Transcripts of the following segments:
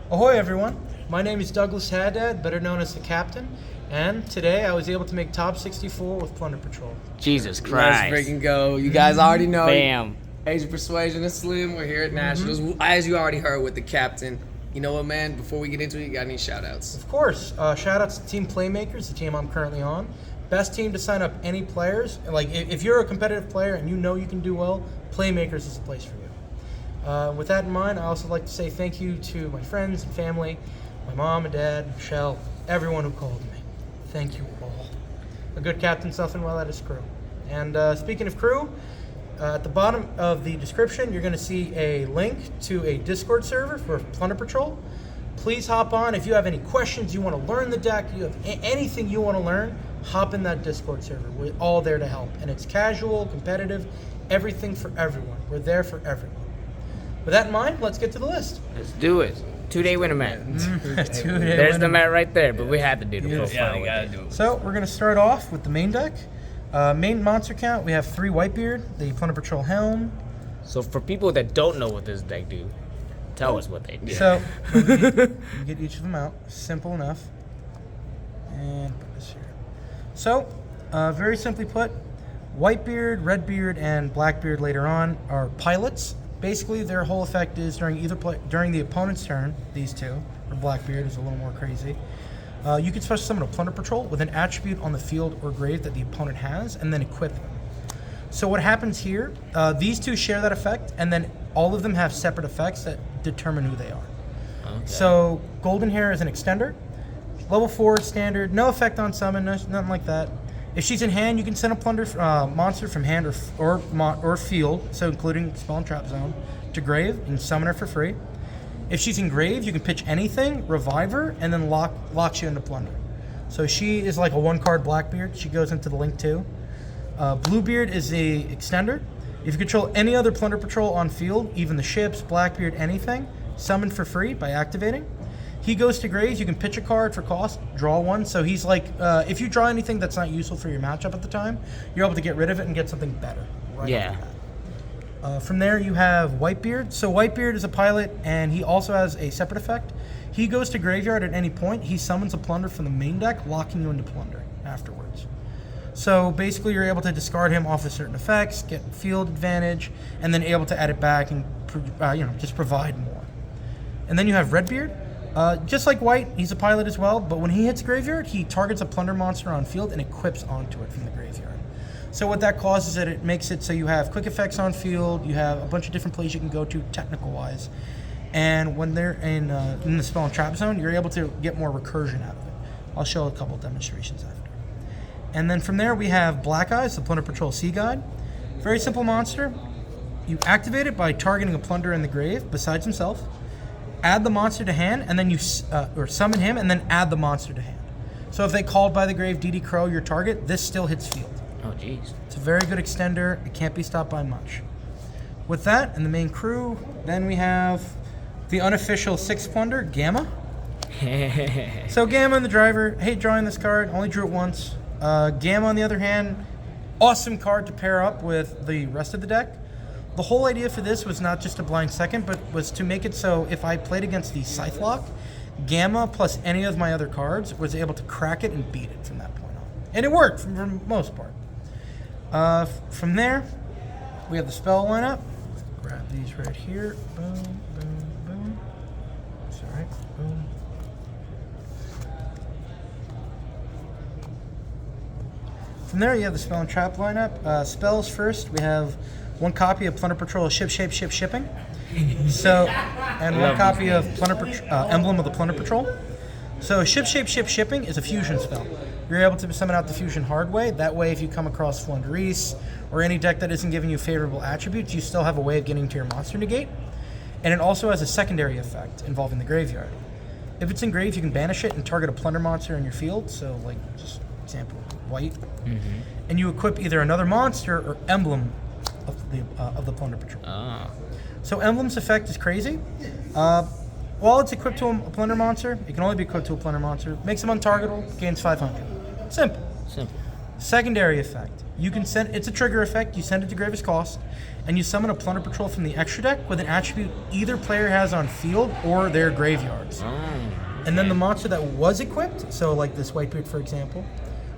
Ahoy everyone, my name is Douglas Haddad, better known as the Captain, and today I was able to make top 64 with Plunder Patrol. Jesus Christ. Let's freaking go. You guys already know. Bam. Asian Persuasion is Slim. We're here at Nationals. As you already heard with the Captain. You know what, man? Before we get into it, you got any shout-outs? Of course, shout-outs to Team Playmakers, the team I'm currently on. Best team to sign up any players. Like, if you're a competitive player and you know you can do well, Playmakers is the place for you. With that in mind, I also like to say thank you to my friends and family, my mom and dad, Michelle, everyone who called me. Thank you all. A good captain's nothing without his crew. And speaking of crew, at the bottom of the description, you're going to see a link to a Discord server for Plunder Patrol. Please hop on. If you have any questions, you want to learn the deck, you have anything you want to learn, hop in that Discord server. We're all there to help. And it's casual, competitive, everything for everyone. We're there for everyone. With that in mind, let's get to the list. Let's do it. 2-day winner mat. There's the mat right there, but we had to do the profile. Yeah, we gotta do it. So we're going to start off with the main deck. Main monster count, we have 3 Whitebeard, the Plunder Patrol Helm. So for people that don't know what this deck do, tell us what they do. So you get each of them out. Simple enough. And put this here. So, very simply put, Whitebeard, Redbeard, and Blackbeard later on are pilots. Basically, their whole effect is during the opponent's turn, these two, or Blackbeard is a little more crazy. You can special summon a Plunder Patrol with an attribute on the field or grave that the opponent has, and then equip them. So what happens here, these two share that effect, and then all of them have separate effects that determine who they are. Okay. So Golden Hair is an extender, level 4 standard, no effect on summon, nothing like that. If she's in hand, you can send a Plunder monster from hand or field, so including spell and trap zone, to grave and summon her for free. If she's in grave, you can pitch anything, revive her, and then locks you into Plunder. So she is like a 1-card Blackbeard. She goes into the link too. Bluebeard is the extender. If you control any other Plunder Patrol on field, even the ships, Blackbeard, anything, summon for free by activating. He goes to graves. You can pitch a card for cost, draw one. So he's like, if you draw anything that's not useful for your matchup at the time, you're able to get rid of it and get something better. Right yeah. From there, you have Whitebeard. So Whitebeard is a pilot, and he also has a separate effect. He goes to graveyard at any point. He summons a Plunder from the main deck, locking you into Plunder afterwards. So basically, you're able to discard him off of certain effects, get field advantage, and then able to add it back and just provide more. And then you have Redbeard. Just like White, he's a pilot as well, but when he hits graveyard, he targets a Plunder monster on field and equips onto it from the graveyard. So what that causes is that it makes it so you have quick effects on field, you have a bunch of different places you can go to technical-wise, and when they're in the spell and trap zone, you're able to get more recursion out of it. I'll show a couple demonstrations after. And then from there, we have Black Eyes, the Plunder Patrol Sea Guide. Very simple monster. You activate it by targeting a Plunder in the grave besides himself. Add the monster to hand, and then you summon him, and then add the monster to hand. So if they called by the grave DD Crow your target, this still hits field. Oh, jeez. It's a very good extender. It can't be stopped by much. With that, and the main crew, then we have the unofficial 6th Plunder, Gamma. So Gamma and the driver, hate drawing this card, only drew it once. Gamma, on the other hand, awesome card to pair up with the rest of the deck. The whole idea for this was not just a blind second, but was to make it so if I played against the Scythe Lock, Gamma plus any of my other cards was able to crack it and beat it from that point on. And it worked for the most part. From there, we have the spell lineup. Grab these right here. Boom, boom, boom. Sorry. Boom. From there, you have the spell and trap lineup. Spells first, we have 1 copy of Plunder Patrol Shipping. So, and 1 copy of Emblem of the Plunder Patrol. So Shipping is a fusion spell. You're able to summon out the fusion hard way. That way, if you come across Flundereese or any deck that isn't giving you favorable attributes, you still have a way of getting to your monster negate. And it also has a secondary effect involving the graveyard. If it's in grave, you can banish it and target a Plunder monster in your field. So, like, just example, White. Mm-hmm. And you equip either another monster or emblem of the Plunder Patrol. Ah. So Emblem's effect is crazy. While it's equipped to a Plunder monster, it can only be equipped to a Plunder monster. Makes him untargetable, gains 500. Simple. Simple. Secondary effect. you can send, it's a trigger effect, you send it to Grave's Cost, and you summon a Plunder Patrol from the extra deck with an attribute either player has on field or their graveyards. And then the monster that was equipped, so like this Whitebeard for example,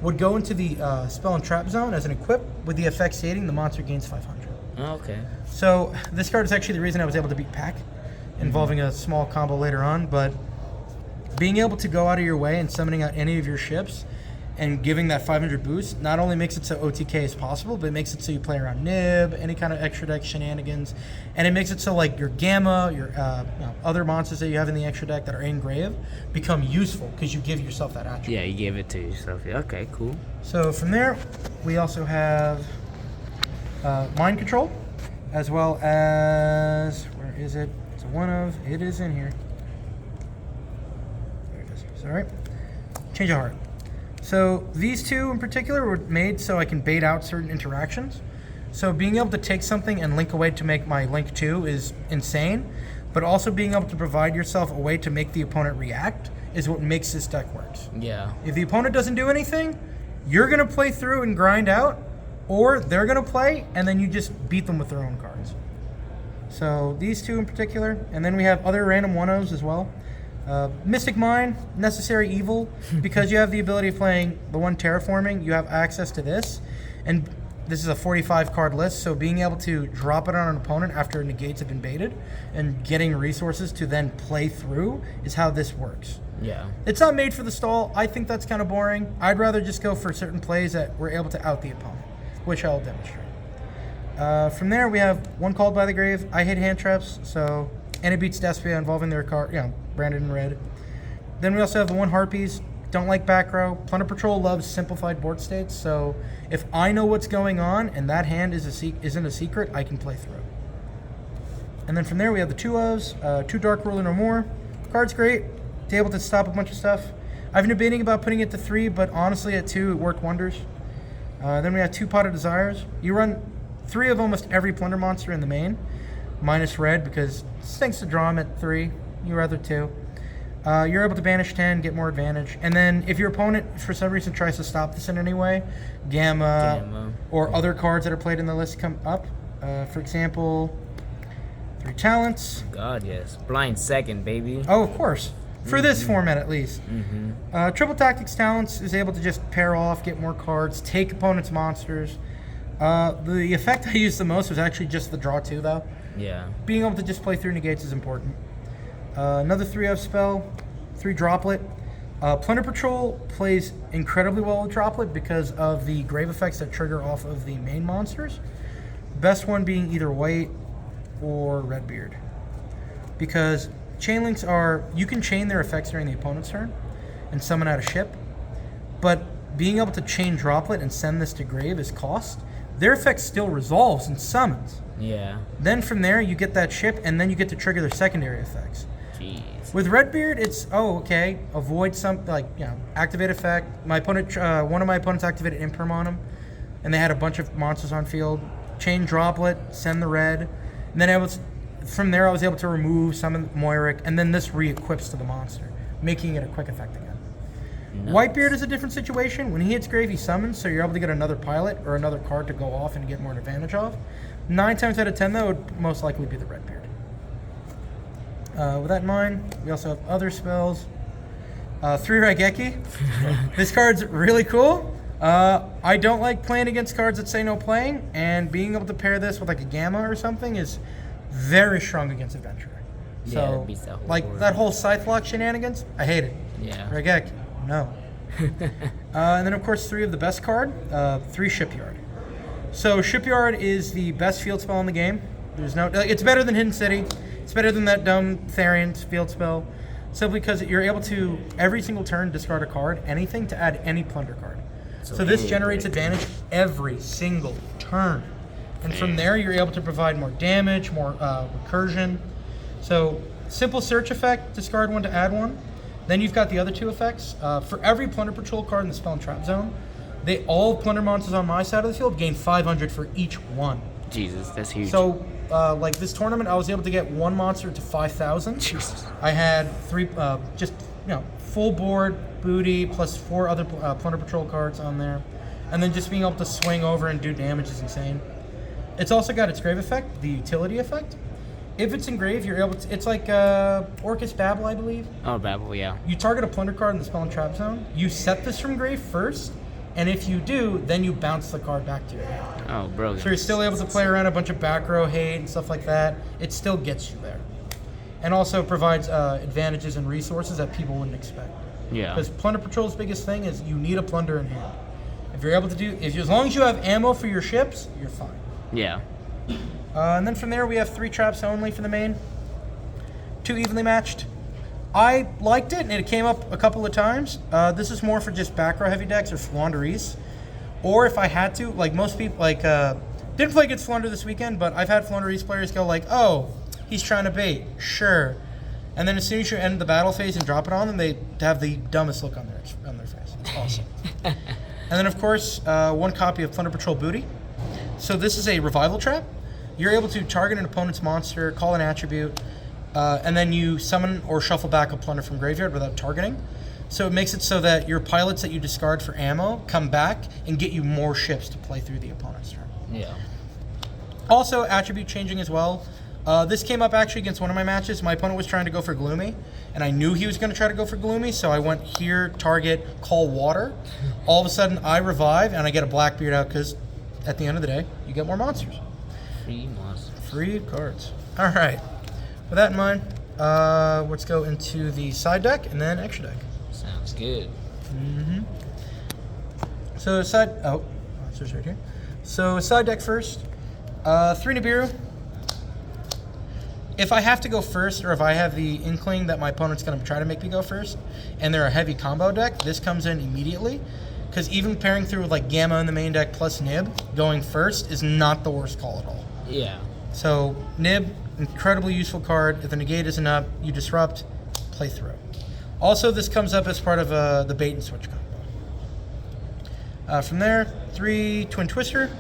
would go into the spell and trap zone as an equip with the effect stating the monster gains 500. Okay. So this card is actually the reason I was able to beat Pack, involving a small combo later on, but being able to go out of your way and summoning out any of your ships and giving that 500 boost not only makes it so OTK is possible, but it makes it so you play around Nib, any kind of extra deck shenanigans, and it makes it so like your Gamma, your other monsters that you have in the extra deck that are in Grave become useful because you give yourself that attribute. Yeah, you gave it to yourself. Yeah, okay, cool. So from there, we also have Mind Control, as well as, where is it? It's a one of, it is in here. There it is. It's all right. Change of Heart. So these two in particular were made so I can bait out certain interactions. So being able to take something and link away to make my link 2 is insane, but also being able to provide yourself a way to make the opponent react is what makes this deck works. Yeah. If the opponent doesn't do anything, you're going to play through and grind out, or they're going to play and then you just beat them with their own cards. So these two in particular, and then we have other random 1-0s as well. Mystic Mine, Necessary Evil, because you have the ability of playing the one Terraforming, you have access to this, and this is a 45 card list, so being able to drop it on an opponent after negates have been baited and getting resources to then play through is how this works. Yeah. It's not made for the stall. I think that's kind of boring. I'd rather just go for certain plays that we're able to out the opponent, which I'll demonstrate. From there, we have one Called by the Grave. I hate hand traps, so, and it beats Despia involving their card, branded in red. Then we also have the one Harpies. Don't like back row. Plunder Patrol loves simplified board states, so if I know what's going on and that hand isn't a secret, I can play through. And then from there we have the 2-0s, 2 Dark Ruler no more. Card's great. It's able to stop a bunch of stuff. I've been debating about putting it to 3, but honestly at 2 it worked wonders. Then we have 2 Pot of Desires. You run 3 of almost every Plunder monster in the main, minus red because it stinks to draw them at 3. You rather 2. You're able to banish 10, get more advantage. And then if your opponent, for some reason, tries to stop this in any way, Gamma. Or other cards that are played in the list come up. For example, 3 Talents. God, yes. Blind Second, baby. Oh, of course. For this format, at least. Triple Tactics Talents is able to just pair off, get more cards, take opponents' monsters. The effect I used the most was actually just the draw 2, though. Yeah. Being able to just play through negates is important. Another 3-0 spell, 3 Droplet. Plunder Patrol plays incredibly well with Droplet because of the grave effects that trigger off of the main monsters. Best one being either White or Redbeard. Because chain links are, you can chain their effects during the opponent's turn and summon out a ship, but being able to chain Droplet and send this to grave is cost. Their effect still resolves and summons. Yeah. Then from there you get that ship and then you get to trigger their secondary effects. Jeez. With Redbeard, it's okay. Avoid some activate effect. My opponent, one of my opponents activated Imperm on him, and they had a bunch of monsters on field. Chain Droplet, send the red, and then from there I was able to remove summon Moiric, and then this re-equips to the monster, making it a quick effect again. Nice. Whitebeard is a different situation. When he hits grave, he summons, so you're able to get another pilot or another card to go off and get more advantage of. 9 times out of 10, though, would most likely be the Redbeard. With that in mind, we also have other spells. 3 Raigeki. This card's really cool. I don't like playing against cards that say no playing, and being able to pair this with like a Gamma or something is very strong against Adventurer. Yeah, So, it beats that whole like board. that whole Scythe Lock shenanigans, I hate it. Yeah. Raigeki, no. And then of course 3 of the best card, 3 Shipyard. So Shipyard is the best field spell in the game. There's no, it's better than Hidden City. It's better than that dumb Therian's field spell, simply because you're able to every single turn discard a card, anything to add any plunder card. So this generates advantage every single turn, and from there you're able to provide more damage, more recursion. So simple search effect, discard 1 to add 1. Then you've got the other 2 effects. For every Plunder Patrol card in the spell and trap zone, all plunder monsters on my side of the field gain 500 for each one. Jesus, that's huge. So, like this tournament, I was able to get 1 monster to 5,000. Jesus. I had 3, full board booty plus 4 other Plunder Patrol cards on there, and then just being able to swing over and do damage is insane. It's also got its grave effect, the utility effect. If it's in grave, you're able to. It's like Orcus Babel, I believe. Oh, Babel, yeah. You target a plunder card in the spell and trap zone. You set this from grave first, and if you do, then you bounce the card back to your hand. Oh, brilliant. So you're still able to play around a bunch of back row hate and stuff like that. It still gets you there, and also provides advantages and resources that people wouldn't expect. Yeah. Because Plunder Patrol's biggest thing is you need a plunder in hand. If you're able to do, as long as you have ammo for your ships, you're fine. Yeah. And then from there, we have 3 traps only for the main. 2 evenly matched. I liked it, and it came up a couple of times. This is more for just back row heavy decks or Flanderies. Or if I had to, like most people, didn't play against Flunder this weekend, but I've had Flanderies players go like, oh, he's trying to bait. Sure. And then as soon as you end the battle phase and drop it on them, they have the dumbest look on their face. It's awesome. And then, of course, 1 copy of Plunder Patrol Booty. So this is a revival trap. You're able to target an opponent's monster, call an attribute, and then you summon or shuffle back a plunder from graveyard without targeting. So it makes it so that your pilots that you discard for ammo come back and get you more ships to play through the opponent's turn. Yeah. Also, attribute changing as well. This came up actually against one of my matches. My opponent was trying to go for Gloomy, and I knew he was going to try to go for Gloomy, so I went here, target, call water. All of a sudden, I revive, and I get a Blackbeard out because at the end of the day, you get more monsters. Free monsters. Free cards. All right. With that in mind, let's go into the side deck and then extra deck. Sounds good. So monsters right here. So side deck first. 3 Nibiru. If I have to go first, or if I have the inkling that my opponent's going to try to make me go first, and they're a heavy combo deck, this comes in immediately. Because even pairing through with like Gamma in the main deck plus Nib, going first is not the worst call at all. Yeah. So Nib, incredibly useful card. If the negate isn't up, you disrupt, play through. Also, this comes up as part of the bait and switch combo. From there, 3 Twin Twister.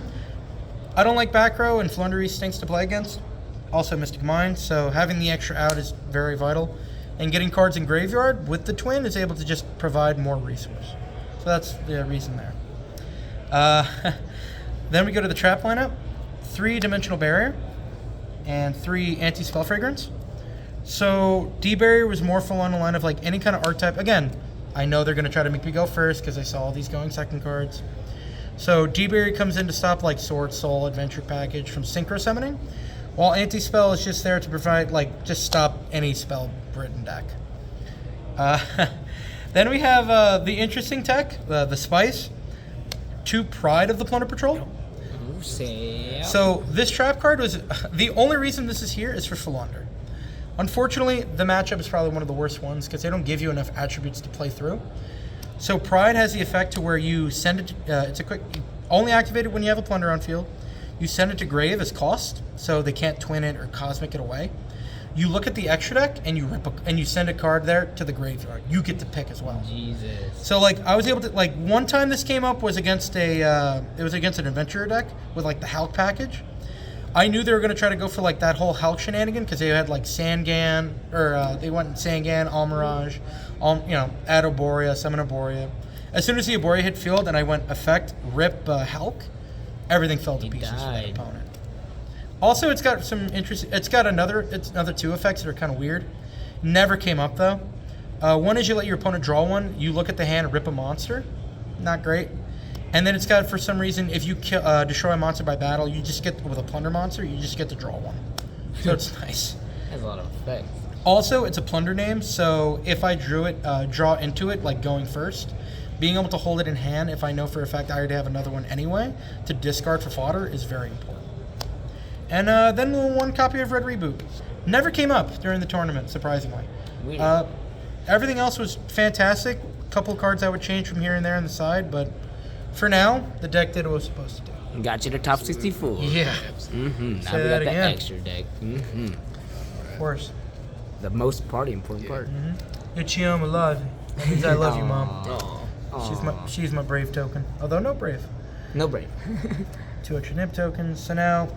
I don't like back row, and Flundery stinks to play against. Also Mystic Mind, so having the extra out is very vital. And getting cards in graveyard with the twin is able to just provide more resource. So that's the reason there. Then we go to the trap lineup. 3 Dimensional Barrier and 3 Anti-Spell Fragrance. So D-Barrier was more full on the line of like any kind of archetype. Again, I know they're going to try to make me go first because I saw all these going second cards. So D-Barrier comes in to stop like Sword Soul, Adventure Package from Synchro Summoning, while Anti-Spell is just there to provide like just stop any spell Britain deck. Then we have the interesting tech, the Spice, 2 Pride of the Plunder Patrol. So this trap card was the only reason this is here is for Philander. Unfortunately, the matchup is probably one of the worst ones because they don't give you enough attributes to play through. So Pride has the effect to where you send it. It's a quick, only activate it when you have a Plunder on field. You send it to grave as cost, so they can't twin it or cosmic it away. You look at the extra deck and you send a card there to the graveyard. You get to pick as well. Jesus. So like I was able to like one time this came up was against an adventurer deck with like the Hulk package. I knew they were gonna try to go for like that whole Hulk shenanigan because they had like Sangan or they went Sangan, Almirage, Adoboria, Summon Aboria. As soon as the Aboria hit field and I went effect rip Hulk, everything fell to pieces for that opponent. Also, it's got some interesting. It's another 2 effects that are kind of weird. Never came up though. One is you let your opponent draw one. You look at the hand, rip a monster. Not great. And then it's got, for some reason, if you destroy a monster by battle, you just get with a plunder monster. You just get to draw one. So it's nice. Has a lot of effects. Also, it's a plunder name, so if I draw into it, like going first, being able to hold it in hand, if I know for a fact I already have another one anyway, to discard for fodder is very important. And then 1 copy of Red Reboot. Never came up during the tournament, surprisingly. Everything else was fantastic. A couple of cards I would change from here and there on the side, but for now, the deck did what it was supposed to do. Got you to top 64. Yeah. Now Say we that got the again. extra deck. Of course. The most important part. Yugioh, I love you. That means I love you, Mom. Aw. She's my brave token. Although no brave. No brave. 2 extra nib tokens. So now,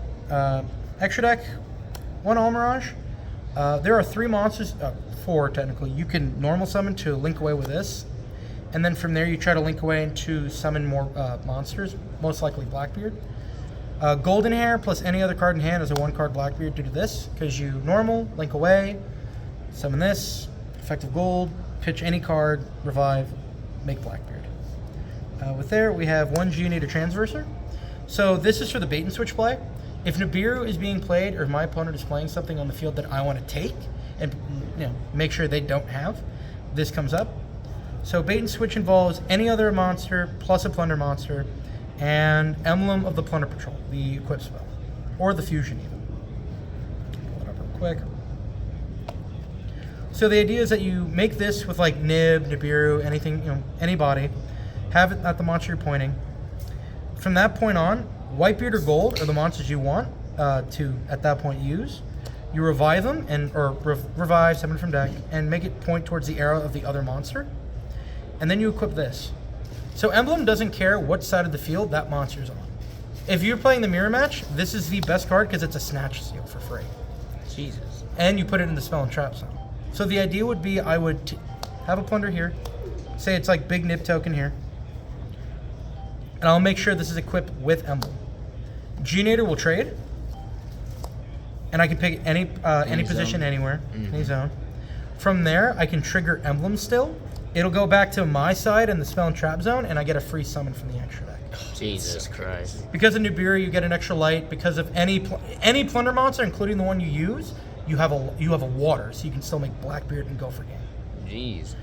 extra deck, 1 Almirage. There are 3 monsters, 4 technically. You can normal summon to link away with this. And then from there, you try to link away into summon more monsters, most likely Blackbeard. Golden Hair plus any other card in hand is a 1-card Blackbeard due to this, because you normal, link away, summon this, effective gold, pitch any card, revive, make Blackbeard. With there, we have 1 Geonator Transverser. So this is for the bait and switch play. If Nibiru is being played, or if my opponent is playing something on the field that I want to take, and make sure they don't have, this comes up. So bait and switch involves any other monster plus a Plunder monster, and Emblem of the Plunder Patrol, the equip spell, or the fusion even. Pull it up real quick. So the idea is that you make this with like Nib, Nibiru, anything, anybody, have it at the monster you're pointing. From that point on, Whitebeard or Gold are the monsters you want to at that point use. You revive them revive, summon from deck, and make it point towards the arrow of the other monster. And then you equip this. So Emblem doesn't care what side of the field that monster's on. If you're playing the mirror match, this is the best card because it's a snatch seal for free. Jesus. And you put it in the spell and trap zone. So the idea would be I would have a Plunder here. Say it's like big Nib token here. And I'll make sure this is equipped with Emblem. Geonator will trade. And I can pick any position anywhere, any zone. From there, I can trigger Emblem still. It'll go back to my side in the spell and trap zone, and I get a free summon from the extra deck. Jesus Christ. Because of Nibiru, you get an extra light. Because of any Plunder monster, including the one you use, you have a water, so you can still make Blackbeard and go for game. Jeez.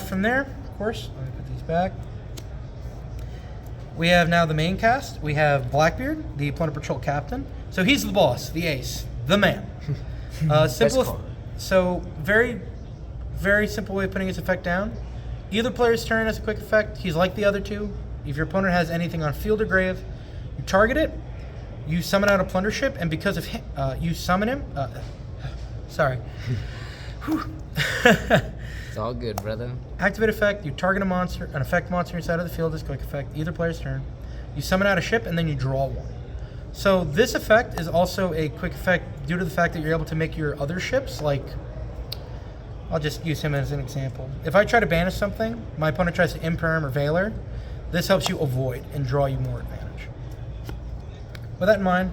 From there, of course, let me put these back. We have now the main cast. We have Blackbeard, the Plunder Patrol captain. So he's the boss, the ace, the man. Simple. So very, very simple way of putting his effect down. Either player's turn has a quick effect. He's like the other two. If your opponent has anything on field or grave, you target it. You summon out a Plunder ship, and because of him, you summon him. Sorry. It's all good, brother. Activate effect. You target a monster, an effect monster inside of the field is quick effect. Either player's turn. You summon out a ship, and then you draw one. So this effect is also a quick effect due to the fact that you're able to make your other ships, like, I'll just use him as an example. If I try to banish something, my opponent tries to Imperm or Valor, this helps you avoid and draw you more advantage. With that in mind,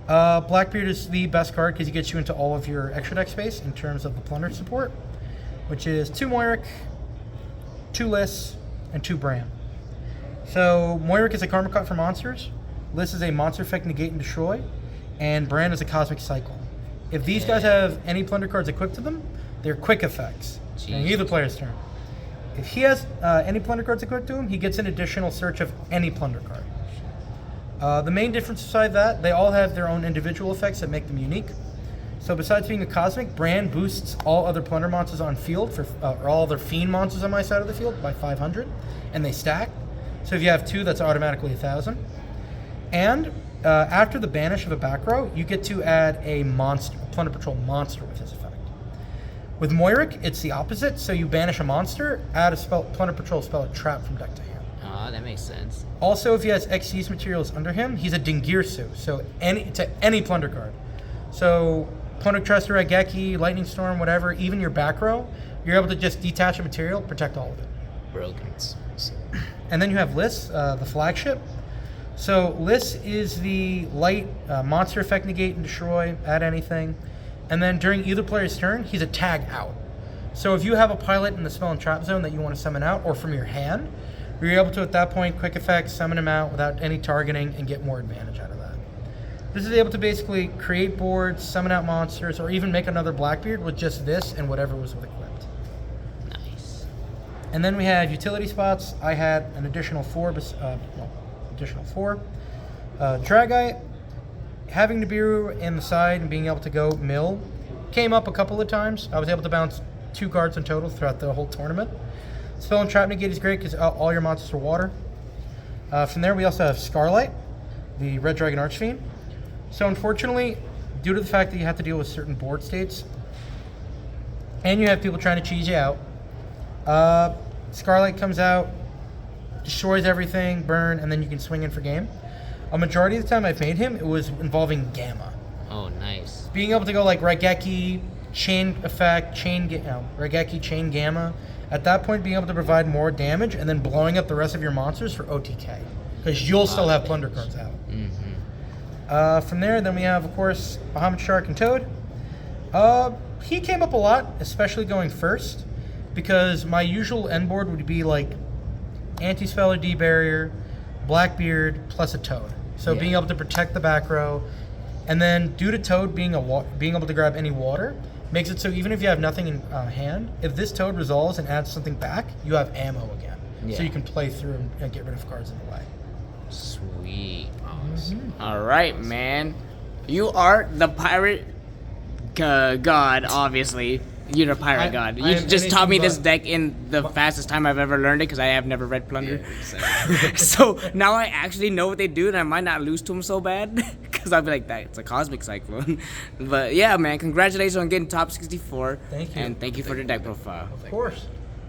Blackbeard is the best card because he gets you into all of your extra deck space in terms of the Plunder support, which is 2 Moiric, 2 Liss, and 2 Bran. So Moiric is a Karma Cut for monsters, Liss is a monster effect negate and destroy, and Bran is a cosmic cycle. If these guys have any Plunder cards equipped to them, they're quick effects. And either player's turn. If he has any Plunder cards equipped to him, he gets an additional search of any Plunder card. The main difference beside that, they all have their own individual effects that make them unique. So besides being a cosmic, Bran boosts all other Plunder monsters on field, or all other Fiend monsters on my side of the field by 500, and they stack. So if you have 2, that's automatically 1,000. And after the banish of a back row, you get to add a monster, a Plunder Patrol monster with his effect. With Moiric, it's the opposite. So you banish a monster, add a Plunder Patrol spell, a trap from deck to hand. Oh, that makes sense. Also, if he has Xyz materials under him, he's a Dingirsu, so any Plunder card. So opponent tries to Raigeki, Lightning Storm, whatever, even your back row, you're able to just detach a material, protect all of it. Broken. And then you have Liss, the flagship. So Liss is the light monster effect negate and destroy, add anything. And then during either player's turn, he's a tag out. So if you have a pilot in the spell and trap zone that you want to summon out, or from your hand, you're able to at that point quick effect, summon him out without any targeting and get more advantage out of that. This is able to basically create boards, summon out monsters, or even make another Blackbeard with just this and whatever was equipped. Nice. And then we have utility spots. I had an additional 4. Dragite, having Nibiru in the side and being able to go mill came up a couple of times. I was able to bounce 2 cards in total throughout the whole tournament. Spell and Trap Negate is great because all your monsters are water. From there, we also have Scarlight, the Red Dragon Archfiend. So unfortunately, due to the fact that you have to deal with certain board states, and you have people trying to cheese you out, Scarlight comes out, destroys everything, burn, and then you can swing in for game. A majority of the time I've made him, it was involving Gamma. Oh, nice. Being able to go like Raigeki, Chain Effect, Regeki, Chain Gamma. At that point, being able to provide more damage and then blowing up the rest of your monsters for OTK. Because you'll still have Plunder cards out. From there, then we have, of course, Bahamut Shark and Toad. He came up a lot, especially going first, because my usual end board would be like Anti-Spell or D-Barrier, Blackbeard, plus a Toad. So being able to protect the back row, and then due to Toad being able to grab any water, makes it so even if you have nothing in hand, if this Toad resolves and adds something back, you have ammo again. So you can play through and get rid of cards in the way. Sweet. Awesome. All right, man. You are the pirate god, obviously. You're the pirate god. You just taught me this deck in the fastest time I've ever learned it because I have never read Plunder. Yeah, So now I actually know what they do and I might not lose to them so bad because I'll be like, that it's a Cosmic Cyclone. But yeah, man, congratulations on getting top 64. Thank you. And thank you for the deck profile. Of course.